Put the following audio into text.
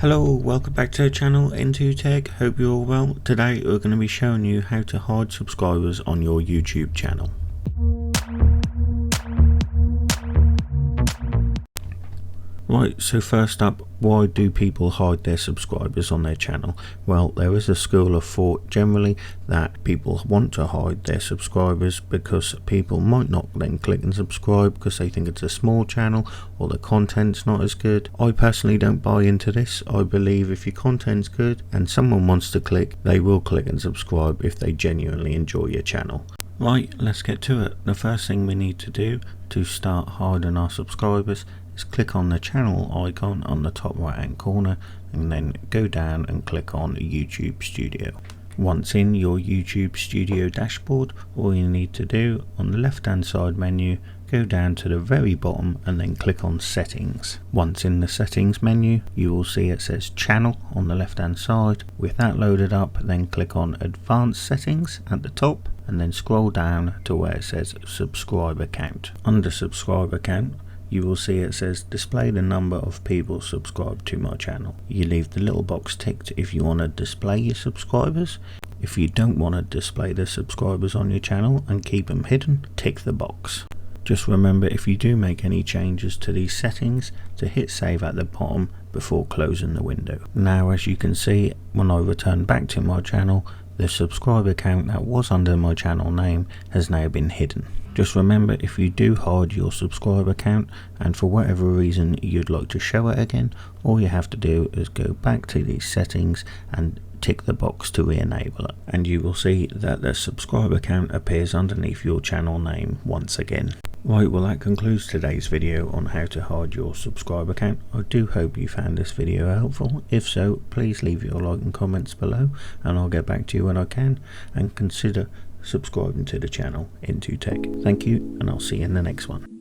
Hello, welcome back to the channel Into Tech. Hope you're all well. Today we're going to be showing you how to hide subscribers on your YouTube channel. Right, so first up, why do people hide their subscribers on their channel? Well, there is a school of thought generally that people want to hide their subscribers because people might not then click and subscribe because they think it's a small channel or the content's not as good. I personally don't buy into this. I believe if your content's good and someone wants to click, they will click and subscribe if they genuinely enjoy your channel. Right, let's get to it. The first thing we need to do to start hiding our subscribers is click on the channel icon on the top right hand corner and then go down and click on YouTube Studio. Once in your YouTube Studio dashboard, all you need to do on the left hand side menu, go down to the very bottom and then click on Settings. Once in the Settings menu, you will see it says Channel on the left hand side. With that loaded up, then click on Advanced Settings at the top and then scroll down to where it says Subscriber Count. Under Subscriber Count, you will see it says display the number of people subscribed to my channel. You leave the little box ticked if you want to display your subscribers. If you don't want to display the subscribers on your channel and keep them hidden, tick the box. Just remember, if you do make any changes to these settings, to hit save at the bottom before closing the window. Now, as you can see, when I return back to my channel, the subscriber count that was under my channel name has now been hidden. Just remember, if you do hide your subscriber count and for whatever reason you'd like to show it again, all you have to do is go back to these settings and tick the box to re-enable it, and you will see that the subscriber count appears underneath your channel name once again. Right, well that concludes today's video on how to hide your subscriber count. I do hope you found this video helpful. If so, please leave your like and comments below and I'll get back to you when I can, and consider subscribing to the channel Into Tech. Thank you, and I'll see you in the next one.